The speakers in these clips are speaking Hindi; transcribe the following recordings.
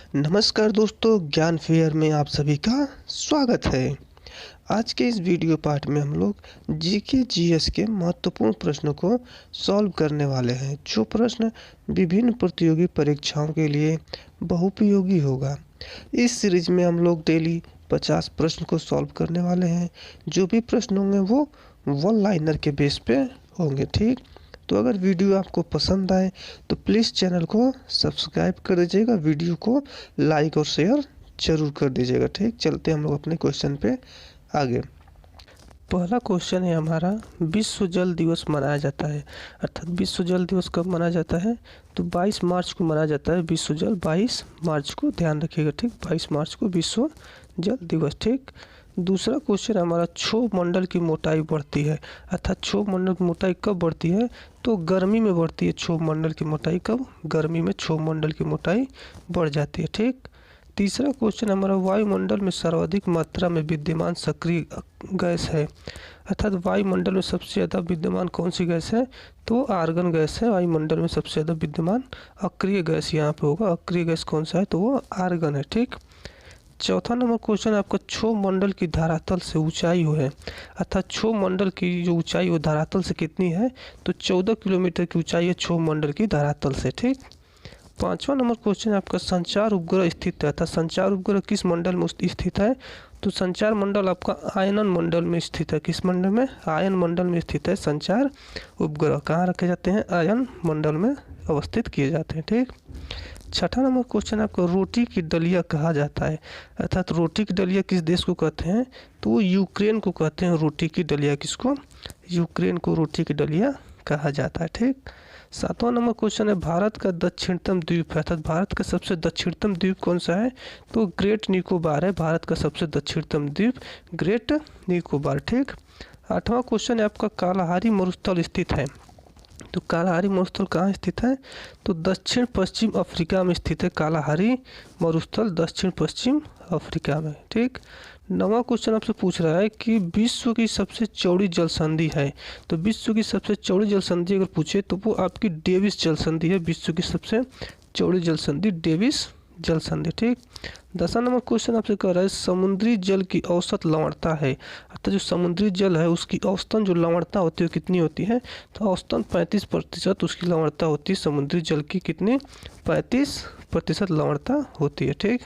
नमस्कार दोस्तों, ज्ञान फेयर में आप सभी का स्वागत है। आज के इस वीडियो पार्ट में हम लोग जीके जीएस के महत्वपूर्ण प्रश्नों को सॉल्व करने वाले हैं, जो प्रश्न विभिन्न प्रतियोगी परीक्षाओं के लिए बहुपयोगी होगा। इस सीरीज में हम लोग डेली 50 प्रश्न को सॉल्व करने वाले हैं। जो भी प्रश्न होंगे वो वन लाइनर के बेस पे होंगे, ठीक। तो अगर वीडियो आपको पसंद आए तो प्लीज़ चैनल को सब्सक्राइब कर दीजिएगा, वीडियो को लाइक और शेयर जरूर कर दीजिएगा, ठीक। चलते हम लोग अपने क्वेश्चन पे आगे। पहला क्वेश्चन है हमारा, विश्व जल दिवस मनाया जाता है। अर्थात विश्व जल दिवस कब मनाया जाता है? तो 22 मार्च को मनाया जाता है। विश्व जल 22 मार्च को, ध्यान रखिएगा, ठीक। 22 मार्च को विश्व जल दिवस, ठीक। दूसरा क्वेश्चन हमारा, क्षोभ मंडल की मोटाई बढ़ती है। अर्थात क्षोभ मंडल की मोटाई कब बढ़ती है? तो गर्मी में बढ़ती है। क्षोभ मंडल की मोटाई कब? गर्मी में क्षोभ मंडल की मोटाई बढ़ जाती है, ठीक। तीसरा क्वेश्चन हमारा, वायुमंडल में सर्वाधिक मात्रा में विद्यमान सक्रिय गैस है। अर्थात वायुमंडल में सबसे ज़्यादा विद्यमान कौन सी गैस है? तो आर्गन गैस है वायुमंडल में सबसे ज़्यादा विद्यमान। अक्रिय गैस यहाँ पे होगा। अक्रिय गैस कौन सा है? तो वो आर्गन है, ठीक। चौथा नंबर क्वेश्चन आपका, क्षोभ मंडल की धरातल से ऊंचाई हो है। अर्थात क्षोभ मंडल की जो ऊंचाई वो धरातल से कितनी है? तो 14 किलोमीटर की ऊंचाई है क्षोभ मंडल की धरातल से, ठीक। पांचवा नंबर क्वेश्चन आपका, संचार उपग्रह स्थित है। अर्थात संचार उपग्रह किस मंडल में स्थित है? तो संचार मंडल आपका आयनन मंडल में स्थित है। किस मंडल में? आयन मंडल में स्थित है संचार उपग्रह। कहाँ रखे जाते हैं? आयन मंडल में अवस्थित किए जाते हैं, ठीक। छठा नंबर क्वेश्चन आपको, रोटी की डलिया कहा जाता है। अर्थात रोटी की डलिया किस देश को कहते हैं? तो वो यूक्रेन को कहते हैं रोटी की डलिया। किसको? यूक्रेन को रोटी की डलिया कहा जाता है, ठीक। सातवां नंबर क्वेश्चन है, भारत का दक्षिणतम द्वीप है। अर्थात भारत का सबसे दक्षिणतम द्वीप कौन सा है? तो ग्रेट निकोबार है। भारत का सबसे दक्षिणतम द्वीप ग्रेट निकोबार, ठीक। आठवां क्वेश्चन है आपका, कालाहारी मरुस्थल स्थित है। तो कालाहारी मरुस्थल कहाँ स्थित है? तो दक्षिण पश्चिम अफ्रीका में स्थित है। कालाहारी मरुस्थल दक्षिण पश्चिम अफ्रीका में, ठीक। नवा क्वेश्चन आपसे पूछ रहा है कि विश्व की सबसे चौड़ी जल संधि है। तो विश्व की सबसे चौड़ी जल संधि अगर पूछे तो वो आपकी डेविस जल संधि है। विश्व की सबसे चौड़ी जल संधि डेविस जल संधि, ठीक। 10वां नंबर क्वेश्चन आपसे कह रहा है, समुद्री जल की औसत लवणता है। अर्थात जो समुद्री जल है उसकी औसतन जो लवणता होती है कितनी होती है? तो औसतन 35% उसकी लवणता होती है। समुद्री जल की कितनी? 35% लवणता होती है, ठीक।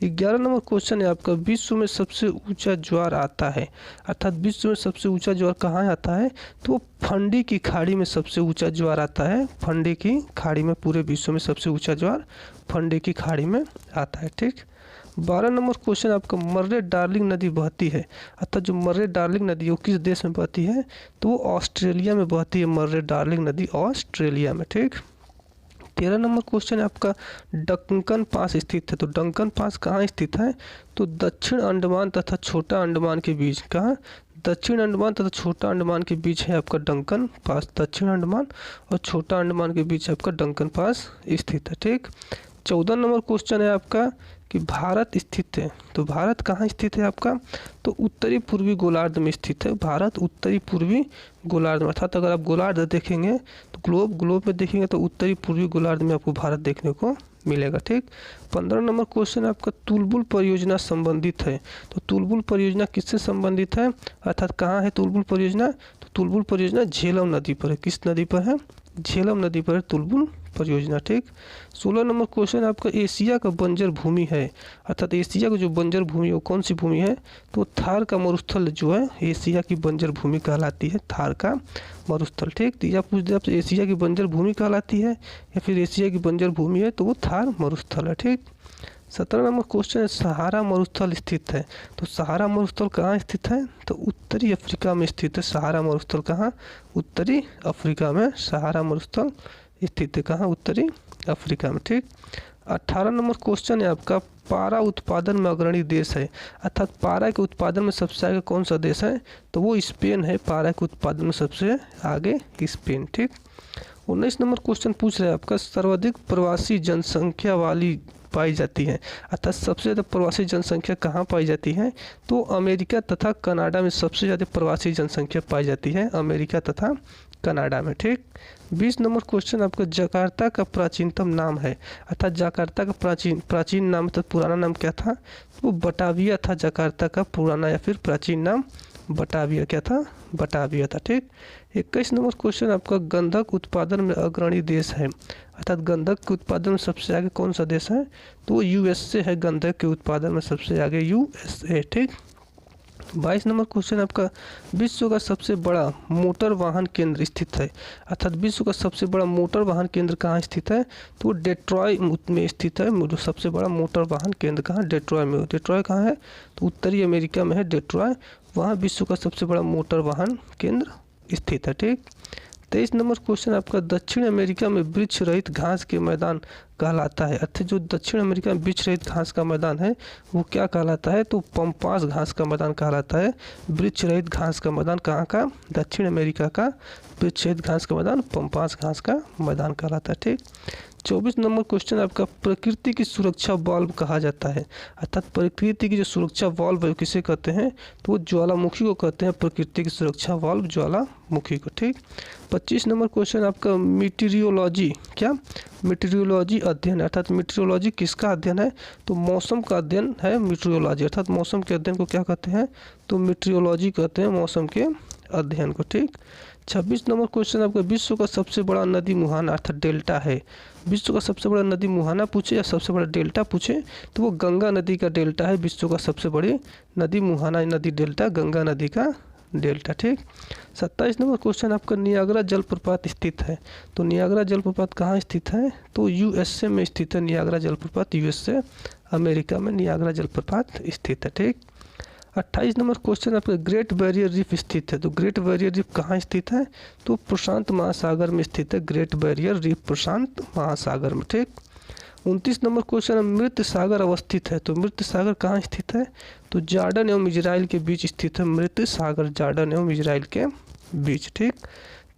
11 नंबर क्वेश्चन है आपका, विश्व में सबसे ऊंचा ज्वार आता है। अर्थात विश्व में सबसे ऊंचा ज्वार कहाँ आता है? तो फंडी की खाड़ी में सबसे ऊंचा ज्वार आता है। फंडी की खाड़ी में, पूरे विश्व में सबसे ऊंचा ज्वार फंडी की खाड़ी में आता है, ठीक। 12 नंबर क्वेश्चन आपका, मर्रे डार्लिंग नदी बहती है। अर्थात जो मर्रे डार्लिंग नदी है वो किस देश में बहती है? तो वो ऑस्ट्रेलिया में बहती है। मर्रे डार्लिंग नदी ऑस्ट्रेलिया में, ठीक। 13 नंबर क्वेश्चन है आपका, डंकन पास स्थित है। तो डंकन पास कहाँ स्थित है? तो दक्षिण अंडमान तथा छोटा अंडमान के बीच। कहाँ? दक्षिण अंडमान तथा छोटा अंडमान के बीच है आपका डंकन पास। दक्षिण अंडमान और छोटा अंडमान के बीच आपका डंकन पास स्थित है, ठीक। 14 नंबर क्वेश्चन है आपका कि भारत स्थित है। तो भारत कहाँ स्थित है आपका? तो उत्तरी पूर्वी गोलार्ध में स्थित है। भारत उत्तरी पूर्वी गोलार्ध में। अर्थात अगर आप गोलार्ध देखेंगे तो ग्लोब में देखेंगे तो उत्तरी पूर्वी गोलार्ध में आपको भारत देखने को मिलेगा, ठीक। 15 नंबर क्वेश्चन आपका, तुलबुल परियोजना संबंधित है। तो तुलबुल परियोजना किससे संबंधित है? अर्थात कहाँ है तुलबुल परियोजना? तो तुलबुल परियोजना झेलम नदी पर है। किस नदी पर है? झेलम नदी पर तुलबुल परियोजना, ठीक। 16 नंबर क्वेश्चन आपका, एशिया का बंजर भूमि है। अर्थात एशिया का जो बंजर भूमि है वो कौन सी भूमि है? तो थार का मरुस्थल जो है एशिया की बंजर भूमि कहलाती है। थार का मरुस्थल, ठीक। तो यह पूछ दिया आपसे, एशिया की बंजर भूमि कहलाती है या फिर एशिया की बंजर भूमि है? तो वो थार मरुस्थल है, ठीक। 17 नंबर क्वेश्चन है, सहारा मरुस्थल स्थित है। तो सहारा मरुस्थल कहाँ स्थित है? तो उत्तरी अफ्रीका में स्थित है। सहारा मरुस्थल कहाँ? उत्तरी अफ्रीका में सहारा मरुस्थल स्थित है। कहाँ? उत्तरी अफ्रीका में, ठीक। 18 नंबर क्वेश्चन है आपका, पारा उत्पादन में अग्रणी देश है। अर्थात पारा के उत्पादन में सबसे आगे कौन सा देश है? तो वो स्पेन है। पारा के उत्पादन में सबसे आगे स्पेन, ठीक। 19 नंबर क्वेश्चन पूछ रहे हैं आपका, सर्वाधिक प्रवासी जनसंख्या वाली पाई जाती है। अर्थात सबसे ज़्यादा प्रवासी जनसंख्या कहाँ पाई जाती है? तो अमेरिका तथा कनाडा में सबसे ज़्यादा प्रवासी जनसंख्या पाई जाती है, अमेरिका तथा कनाडा में। ठीक। 20 नंबर क्वेश्चन आपका, जकार्ता का प्राचीनतम नाम है। अर्थात जकार्ता का प्राचीन नाम तो पुराना नाम क्या था? वो बटाविया था। जकार्ता का पुराना या फिर प्राचीन नाम बटाविया क्या था? बटाविया था। ठीक। 21 नंबर क्वेश्चन आपका, गंधक उत्पादन में अग्रणी देश है। अर्थात गंधक के उत्पादन में सबसे आगे कौन सा देश है? तो वो यूएसए है। गंधक के उत्पादन में सबसे आगे यूएसए। ठीक। 22 नंबर क्वेश्चन आपका, विश्व का सबसे बड़ा मोटर वाहन केंद्र स्थित है। अर्थात विश्व का सबसे बड़ा मोटर वाहन केंद्र कहाँ स्थित है? तो वो डेट्रॉयट में स्थित है। जो सबसे बड़ा मोटर वाहन केंद्र कहाँ? डेट्रॉय में। डेट्रॉय कहाँ है? तो उत्तरी अमेरिका में है डेट्रॉय। वहाँ विश्व का सबसे बड़ा मोटर वाहन केंद्र स्थित है। ठीक। 23 नंबर क्वेश्चन आपका, दक्षिण अमेरिका में वृक्ष रहित घास के मैदान कहलाता है। अर्थात जो दक्षिण अमेरिका में वृक्ष रहित घास का मैदान है वो क्या कहलाता है? तो पम्पास घास का मैदान कहलाता है। वृक्ष रहित घास का मैदान कहाँ का? दक्षिण अमेरिका का वृक्ष रहित घास का मैदान पम्पास घास का मैदान कहलाता है। ठीक। 24 नंबर क्वेश्चन आपका, प्रकृति की सुरक्षा वाल्व कहा जाता है। अर्थात प्रकृति की जो सुरक्षा वाल्व है किसे कहते हैं? तो वो ज्वालामुखी को कहते हैं, प्रकृति की सुरक्षा वाल्व ज्वालामुखी को। ठीक। 25 नंबर क्वेश्चन आपका, मीटीरियोलॉजी क्या? मीटीरियोलॉजी अध्ययन। अर्थात मीटीरियोलॉजी किसका अध्ययन है? तो मौसम का अध्ययन है मीटीरियोलॉजी। अर्थात मौसम के अध्ययन को क्या कहते हैं? तो मीटीरियोलॉजी कहते हैं, मौसम के अध्ययन को। ठीक। 26 नंबर क्वेश्चन आपका, विश्व का सबसे बड़ा नदी मुहाना अर्थात डेल्टा है। विश्व का सबसे बड़ा नदी मुहाना पूछे या सबसे बड़ा डेल्टा पूछे तो वो गंगा नदी का डेल्टा है। विश्व का सबसे बड़ी नदी मुहाना नदी डेल्टा गंगा नदी का डेल्टा। ठीक। 27 नंबर क्वेश्चन आपका, नियाग्रा जलप्रपात स्थित है। तो नियाग्रा जलप्रपात कहाँ स्थित है? तो यूएसए में स्थित है। नियाग्रा जलप्रपात यूएसए अमेरिका में नियाग्रा जलप्रपात स्थित है। ठीक। 28 नंबर क्वेश्चन आपका, ग्रेट बैरियर रीफ स्थित है। तो ग्रेट बैरियर रीफ कहाँ स्थित है? तो प्रशांत महासागर में स्थित है। ग्रेट बैरियर रीफ प्रशांत महासागर में। ठीक। 29 नंबर क्वेश्चन, मृत सागर अवस्थित है। तो मृत सागर कहाँ स्थित है? तो जॉर्डन एवं इजराइल के बीच स्थित है। मृत सागर जॉर्डन एवं इजराइल के बीच। ठीक।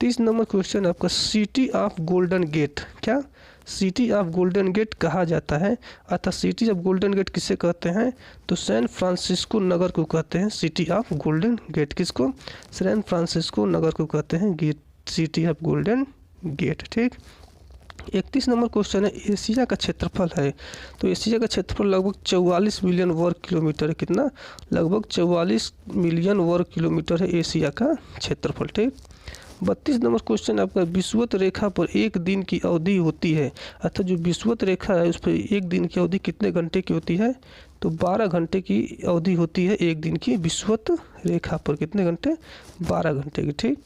30 नंबर क्वेश्चन आपका, सिटी ऑफ गोल्डन गेट क्या? सिटी ऑफ गोल्डन गेट कहा जाता है। अर्थात सिटी ऑफ गोल्डन गेट किसे कहते हैं? तो सैन फ्रांसिस्को नगर को कहते हैं सिटी ऑफ गोल्डन गेट। किसको? सैन फ्रांसिस्को नगर को कहते हैं gate, city of golden gate. ठीक। 31 नंबर क्वेश्चन है, एशिया का क्षेत्रफल है। तो एशिया का क्षेत्रफल लगभग 44 मिलियन वर्ग किलोमीटर है। कितना? लगभग 44 मिलियन वर्ग किलोमीटर है एशिया का क्षेत्रफल। ठीक। 32 नंबर क्वेश्चन आपका, विषुवत रेखा पर एक दिन की अवधि होती है। अर्थात जो विषुवत रेखा है उस पर एक दिन की अवधि कितने घंटे की होती है? तो 12 घंटे की अवधि होती है एक दिन की विषुवत रेखा पर। कितने घंटे? 12 घंटे की। ठीक।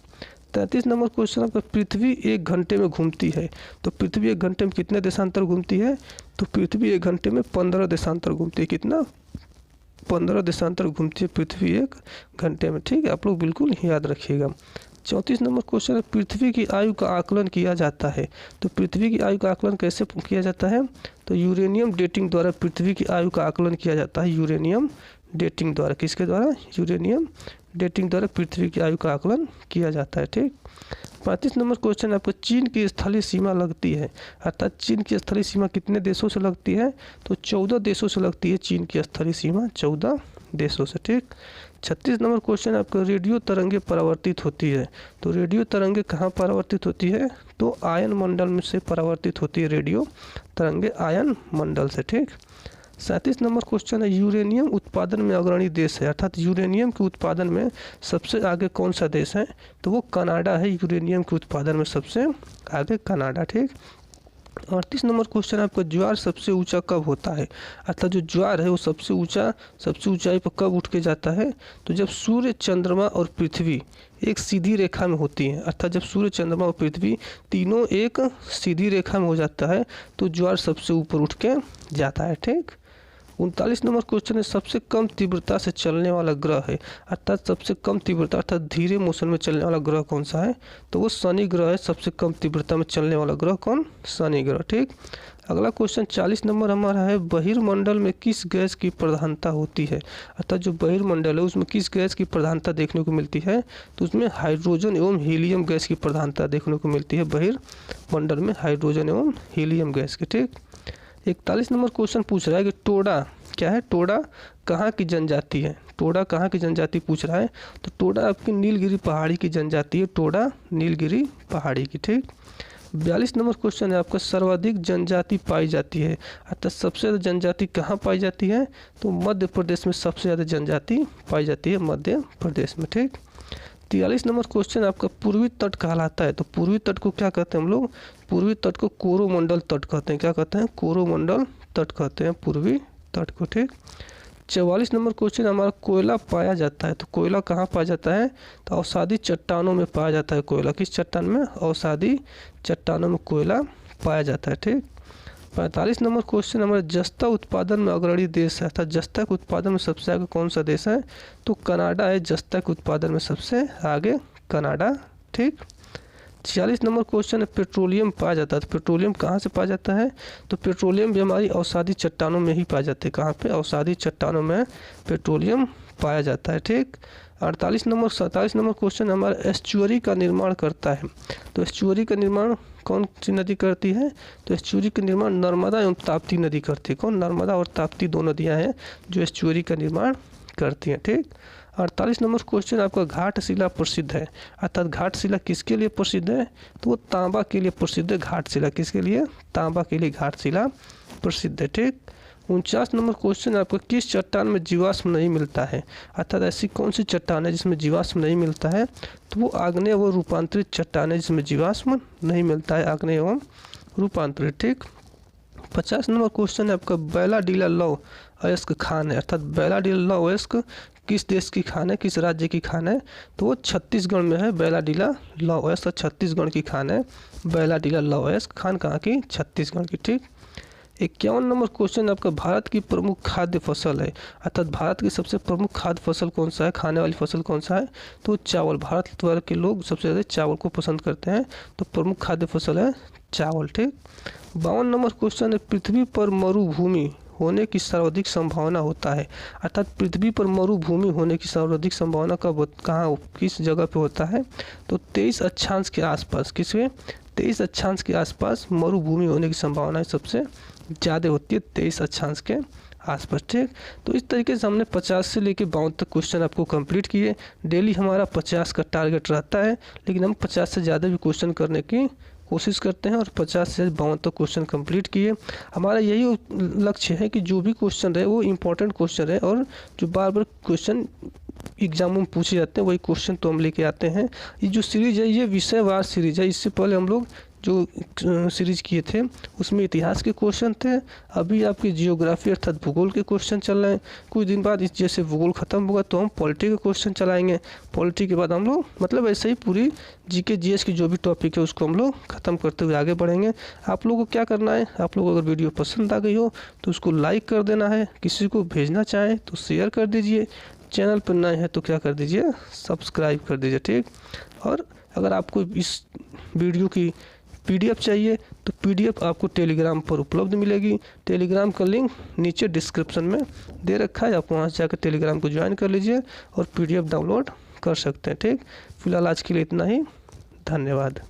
33 नंबर क्वेश्चन आपका, पृथ्वी एक घंटे में घूमती है। तो पृथ्वी एक घंटे में कितने देशांतर घूमती है? तो पृथ्वी एक घंटे में 15 देशांतर घूमती है। कितना? 15 देशांतर घूमती है पृथ्वी एक घंटे में। ठीक है, आप लोग बिल्कुल याद रखिएगा। 34 नंबर क्वेश्चन है, पृथ्वी की आयु का आकलन किया जाता है। तो पृथ्वी की आयु का आकलन कैसे किया जाता है? तो यूरेनियम डेटिंग द्वारा पृथ्वी की आयु का आकलन किया जाता है। यूरेनियम डेटिंग द्वारा। किसके द्वारा? यूरेनियम डेटिंग द्वारा पृथ्वी की आयु का आकलन किया जाता है। ठीक। 35 नंबर क्वेश्चन आपको, चीन की स्थलीय सीमा लगती है। अर्थात चीन की स्थलीय सीमा कितने देशों से लगती है? तो 14 देशों से लगती है चीन की स्थलीय सीमा, 14 देशों से। ठीक। 36 नंबर क्वेश्चन आपका, रेडियो तरंगे परावर्तित होती है। तो रेडियो तरंगे कहाँ परावर्तित होती है? तो आयन मंडल में से परावर्तित होती है रेडियो तरंगे, आयन मंडल से। ठीक। 37 नंबर क्वेश्चन है, यूरेनियम उत्पादन में अग्रणी देश है। अर्थात यूरेनियम के उत्पादन में सबसे आगे कौन सा देश है? तो वो कनाडा है। यूरेनियम के उत्पादन में सबसे आगे कनाडा। ठीक। 38 नंबर क्वेश्चन आपका, ज्वार सबसे ऊंचा कब होता है? अर्थात जो ज्वार है वो सबसे ऊंचाई पर कब उठ के जाता है? तो जब सूर्य, चंद्रमा और पृथ्वी एक सीधी रेखा में होती है। अर्थात जब सूर्य, चंद्रमा और पृथ्वी तीनों एक सीधी रेखा में हो जाता है तो ज्वार सबसे ऊपर उठ के जाता है। ठीक। 39 नंबर क्वेश्चन है, सबसे कम तीव्रता से चलने वाला ग्रह है। अर्थात सबसे कम तीव्रता अर्थात धीरे मोशन में चलने वाला ग्रह कौन सा है? तो वो शनि ग्रह है। सबसे कम तीव्रता में चलने वाला ग्रह कौन? शनि ग्रह। ठीक। अगला क्वेश्चन 40 नंबर हमारा है, बहिर्मंडल में किस गैस की प्रधानता होती है? अर्थात जो बहिर्मंडल है उसमें किस गैस की प्रधानता देखने को मिलती है? तो उसमें हाइड्रोजन एवं हीलियम गैस की प्रधानता देखने को मिलती है। बहिर्मंडल में हाइड्रोजन एवं हीलियम गैस की। ठीक। 41 नंबर क्वेश्चन पूछ रहा है कि टोडा क्या है, टोडा कहाँ की जनजाति है, टोडा कहाँ की जनजाति पूछ रहा है। तो टोडा आपकी नीलगिरी पहाड़ी की जनजाति है, टोडा नीलगिरी पहाड़ी की। ठीक। 42 नंबर क्वेश्चन है आपका, सर्वाधिक जनजाति पाई जाती है, अर्थात सबसे ज़्यादा जनजाति कहाँ पाई जाती है। तो मध्य प्रदेश में सबसे ज़्यादा जनजाति पाई जाती है, मध्य प्रदेश में। ठीक। 43 नंबर क्वेश्चन आपका, पूर्वी तट कहलाता है। तो पूर्वी तट को क्या कहते हैं हम लोग, पूर्वी तट को कोरोमंडल तट कहते हैं। क्या कहते हैं, कोरोमंडल तट कहते हैं पूर्वी तट को। ठीक। 44 नंबर क्वेश्चन हमारा, कोयला पाया जाता है। तो कोयला कहाँ पाया जाता है, तो अवसादी चट्टानों में पाया जाता है कोयला। किस चट्टान में, अवसादी चट्टानों में कोयला पाया जाता है। ठीक। 45 नंबर क्वेश्चन हमारे, जस्ता उत्पादन में अग्रणी देश है, अर्थात जस्ता के उत्पादन में सबसे आगे कौन सा देश है। तो कनाडा है, जस्ता के उत्पादन में सबसे आगे कनाडा। ठीक। 46 नंबर क्वेश्चन है, पेट्रोलियम पाया जाता है। तो पेट्रोलियम कहाँ से पाया जाता है, तो पेट्रोलियम भी हमारी अवसादी चट्टानों में ही पाया जाता है। कहाँ पे, अवसादी चट्टानों में पेट्रोलियम पाया जाता है। ठीक। 47 नंबर क्वेश्चन हमारा, एस्चुअरी का निर्माण करता है। तो एस्चुअरी का निर्माण कौन सी नदी करती है, तो एस्चुअरी का निर्माण नर्मदा एवं ताप्ती नदी करती है। कौन, नर्मदा और ताप्ती दो नदियाँ हैं जो एस्चुअरी का निर्माण करती हैं। ठीक। 48 नंबर क्वेश्चन आपका, घाटशिला प्रसिद्ध है, अर्थात घाटशिला किसके लिए प्रसिद्ध है, तो वो तांबा के लिए प्रसिद्ध है। घाटशिला किसके लिए, तांबा के लिए घाटशिला प्रसिद्ध है। ठीक। 49 नंबर क्वेश्चन आपका, किस चट्टान में जीवाश्म नहीं मिलता है, अर्थात ऐसी कौन सी चट्टान है जिसमें जीवाश्म नहीं मिलता है। तो वो आग्नेय व रूपांतरित चट्टान है जिसमें जीवाश्म नहीं मिलता है, आग्नेय एवं रूपांतरित। ठीक। 50 नंबर क्वेश्चन है आपका, बैलाडीला लौह अयस्क खान है, अर्थात बैलाडीला लौह अयस्क किस देश की खान है, किस राज्य की खान है। तो वो छत्तीसगढ़ में है, बैलाडीला लौह अयस्क छत्तीसगढ़ की खान है। बैलाडीला लौह अयस्क खान कहाँ की, छत्तीसगढ़ की। ठीक। 51 नंबर क्वेश्चन आपका, भारत की प्रमुख खाद्य फसल है, अर्थात भारत की सबसे प्रमुख खाद्य फसल कौन सा है, खाने वाली फसल कौन सा है। तो चावल, भारत वर्ग के लोग सबसे ज़्यादा चावल को पसंद करते हैं, तो प्रमुख खाद्य फसल है चावल। ठीक। 52 नंबर क्वेश्चन है, पृथ्वी पर मरुभूमि होने की सर्वाधिक संभावना होता है, अर्थात पृथ्वी पर मरुभूमि होने की सर्वाधिक संभावना कब, कहाँ, किस जगह पे होता है। तो 23 अक्षांश के आसपास, किसके, 23 अक्षांश के आसपास मरुभूमि होने की संभावना सबसे ज़्यादा होती है, 23 अक्षांश के आसपास। ठीक। तो इस तरीके से हमने 50 से लेकर 52 तक क्वेश्चन आपको कंप्लीट किए। डेली हमारा 50 का टारगेट रहता है, लेकिन हम 50 से ज़्यादा भी क्वेश्चन करने की कोशिश करते हैं और 50 से 52 तक क्वेश्चन कंप्लीट किए। हमारा यही लक्ष्य है कि जो भी क्वेश्चन रहे वो इम्पोर्टेंट क्वेश्चन रहे, और जो बार बार क्वेश्चन एग्जाम में पूछे जाते हैं वही क्वेश्चन तो हम लेके आते हैं। ये जो सीरीज़ है ये विषयवार सीरीज है। इससे पहले हम लोग जो सीरीज किए थे उसमें इतिहास के क्वेश्चन थे, अभी आपकी जियोग्राफी अर्थात भूगोल के क्वेश्चन चल रहे हैं। कुछ दिन बाद जैसे भूगोल खत्म होगा तो हम पॉलिटी के क्वेश्चन चलाएंगे, पॉलिटी के बाद हम लोग मतलब ऐसे ही पूरी जीके जीएस की जो भी टॉपिक है उसको हम लोग ख़त्म करते हुए आगे बढ़ेंगे। आप लोगों को क्या करना है, आप लोग अगर वीडियो पसंद आ गई हो तो उसको लाइक कर देना है, किसी को भेजना चाहें तो शेयर कर दीजिए, चैनल पर नए हैं तो क्या कर दीजिए, सब्सक्राइब कर दीजिए। ठीक। और अगर आपको इस वीडियो की PDF चाहिए तो PDF आपको टेलीग्राम पर उपलब्ध मिलेगी। टेलीग्राम का लिंक नीचे डिस्क्रिप्शन में दे रखा है, आप वहां से जाकर टेलीग्राम को ज्वाइन कर लीजिए और PDF डाउनलोड कर सकते हैं। ठीक। फिलहाल आज के लिए इतना ही, धन्यवाद।